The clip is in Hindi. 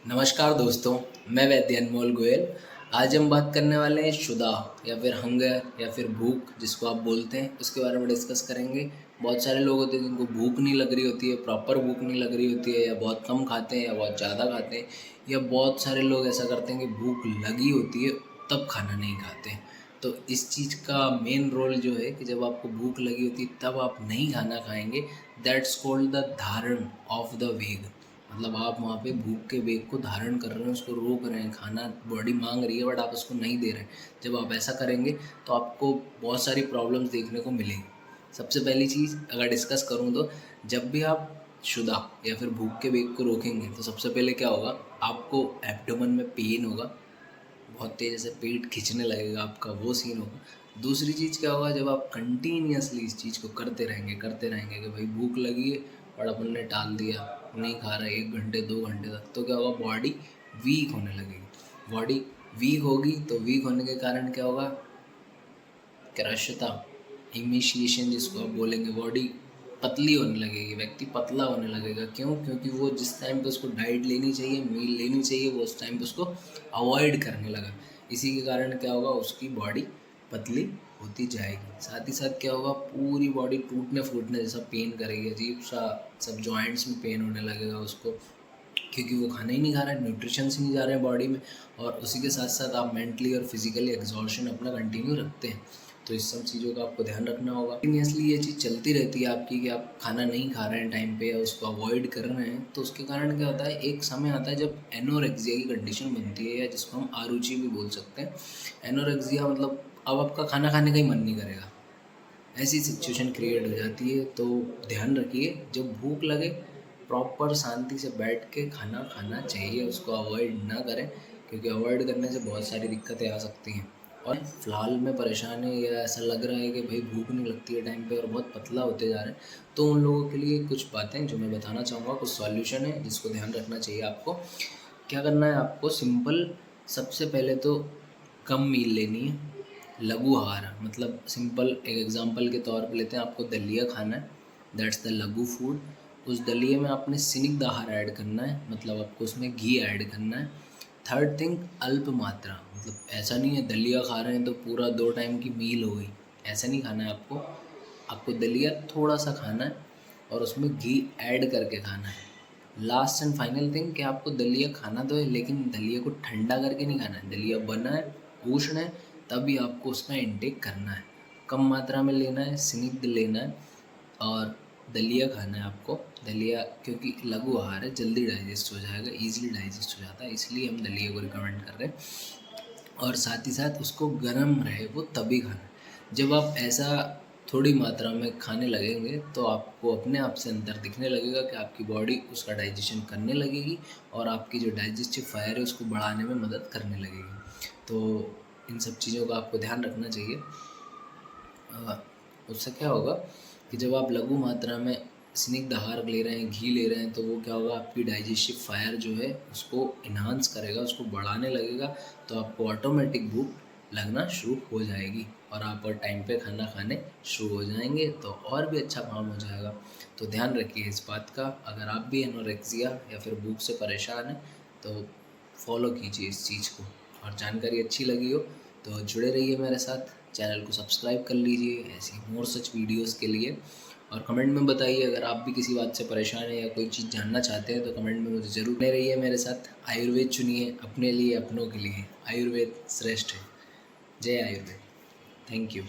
नमस्कार दोस्तों, मैं वैद्य अनमोल गोयल। आज हम बात करने वाले हैं क्षुधा या फिर हंगर या फिर भूख जिसको आप बोलते हैं, उसके बारे में डिस्कस करेंगे। बहुत सारे लोग होते हैं जिनको भूख नहीं लग रही होती है, प्रॉपर भूख नहीं लग रही होती है, या बहुत कम खाते हैं या बहुत ज़्यादा खाते हैं, या बहुत सारे लोग ऐसा करते हैं कि भूख लगी होती है तब खाना नहीं खाते हैं। तो इस चीज़ का मेन रोल जो है कि जब आपको भूख लगी होती है तब आप नहीं खाना खाएंगे, दैट्स कॉल्ड द धारण ऑफ द वेग। मतलब आप वहाँ पे भूख के वेग को धारण कर रहे हैं, उसको रोक रहे हैं, खाना बॉडी मांग रही है बट आप उसको नहीं दे रहे हैं। जब आप ऐसा करेंगे तो आपको बहुत सारी प्रॉब्लम्स देखने को मिलेंगी। सबसे पहली चीज़ अगर डिस्कस करूँ तो जब भी आप शुदा या फिर भूख के वेग को रोकेंगे तो सबसे पहले क्या होगा, आपको एब्डोमेन में पेन होगा, बहुत तेज़ से पेट खींचने लगेगा आपका, वो सीन होगा। दूसरी चीज़ क्या होगा, जब आप कंटिन्यूसली इस चीज़ को करते रहेंगे कि भाई भूख लगी है और अपन ने टाल दिया, नहीं खा रहा 1 घंटे 2 घंटे तक, तो क्या होगा, बॉडी वीक होने लगेगी। बॉडी वीक होगी तो वीक होने के कारण क्या होगा, क्रशता इमिशिएशन जिसको आप बोलेंगे, बॉडी पतली होने लगेगी, व्यक्ति पतला होने लगेगा। क्यों? क्योंकि वो जिस टाइम पे उसको डाइट लेनी चाहिए, मील लेनी चाहिए, वो उस टाइम पे उसको अवॉइड करने लगा। इसी के कारण क्या होगा, उसकी बॉडी पतली होती जाएगी। साथ ही साथ क्या होगा, पूरी बॉडी टूटने फूटने जैसा पेन करेगी, अजीब सा सब जॉइंट्स में पेन होने लगेगा उसको, क्योंकि वो खाना ही नहीं खा रहा है, न्यूट्रिशंस ही नहीं जा रहे हैं बॉडी में। और उसी के साथ साथ आप मेंटली और फिजिकली एग्जॉर्शन अपना कंटिन्यू रखते हैं। तो इस सब चीज़ों का आपको ध्यान रखना होगा। कंटिन्यूसली ये चीज़ चलती रहती है आपकी कि आप खाना नहीं खा रहे हैं टाइम पे या उसको अवॉइड कर रहे हैं, तो उसके कारण क्या होता है, एक समय आता है जब एनोरेक्सिया की कंडीशन बनती है, या जिसको हम आरुचि भी बोल सकते हैं। एनोरेक्सिया मतलब अब आपका खाना खाने का ही मन नहीं करेगा, ऐसी सिचुएशन क्रिएट हो जाती है। तो ध्यान रखिए, जब भूख लगे प्रॉपर शांति से बैठ के खाना खाना चाहिए, उसको अवॉइड ना करें, क्योंकि अवॉइड करने से बहुत सारी दिक्कतें आ सकती हैं। और फ़िलहाल में परेशान है या ऐसा लग रहा है कि भाई भूख नहीं लगती है टाइम पे और बहुत पतला होते जा रहे हैं, तो उन लोगों के लिए कुछ बातें जो मैं बताना चाहूँगा, कुछ सॉल्यूशन है जिसको ध्यान रखना चाहिए आपको। क्या करना है आपको, सिंपल, सबसे पहले तो कम मील लेनी है। लघु आहार मतलब सिंपल, एक एग्जांपल के तौर पे लेते हैं, आपको दलिया खाना है, दैट्स द लघु फूड। उस दलिए में आपने स्निग्ध आहार ऐड करना है, मतलब आपको उसमें घी ऐड करना है। थर्ड थिंग, अल्प मात्रा, मतलब ऐसा नहीं है दलिया खा रहे हैं तो पूरा 2 टाइम की मील हो गई, ऐसा नहीं खाना है आपको। आपको दलिया थोड़ा सा खाना है और उसमें घी ऐड करके खाना है। लास्ट एंड फाइनल थिंग कि आपको दलिया खाना तो है, लेकिन दलिया को ठंडा करके नहीं खाना है। दलिया बना है, उष्ण है, तभी आपको उसका इंटेक करना है। कम मात्रा में लेना है, स्निग्ध लेना है, और दलिया खाना है आपको। दलिया क्योंकि लघु आहार है, जल्दी डाइजेस्ट हो जाएगा, ईज़िली डाइजेस्ट हो जाता है, इसलिए हम दलिया को रिकमेंड कर रहे हैं। और साथ ही साथ उसको गर्म रहे वो तभी खाना है। जब आप ऐसा थोड़ी मात्रा में खाने लगेंगे तो आपको अपने आप से अंदर दिखने लगेगा कि आपकी बॉडी उसका डाइजेशन करने लगेगी, और आपकी जो डाइजेस्टिव फायर है उसको बढ़ाने में मदद करने लगेगी। तो इन सब चीज़ों का आपको ध्यान रखना चाहिए। उससे क्या होगा कि जब आप लघु मात्रा में स्निग्ध आहार ले रहे हैं, घी ले रहे हैं, तो वो क्या होगा, आपकी डाइजेस्टिव फायर जो है उसको इन्हांस करेगा, उसको बढ़ाने लगेगा। तो आपको ऑटोमेटिक भूख लगना शुरू हो जाएगी और आप टाइम पे खाना खाने शुरू हो जाएंगे, तो और भी अच्छा काम हो जाएगा। तो ध्यान रखिए इस बात का। अगर आप भी एनोरेक्सिया या फिर भूख से परेशान हैं तो फॉलो कीजिए इस चीज़ को। और जानकारी अच्छी लगी हो तो जुड़े रहिए मेरे साथ, चैनल को सब्सक्राइब कर लीजिए ऐसी मोर सच वीडियोस के लिए। और कमेंट में बताइए अगर आप भी किसी बात से परेशान हैं या कोई चीज़ जानना चाहते हैं, तो कमेंट में मुझे ज़रूर बने रहिए मेरे साथ। आयुर्वेद चुनिए अपने लिए, अपनों के लिए। आयुर्वेद श्रेष्ठ है। जय आयुर्वेद। Thank you.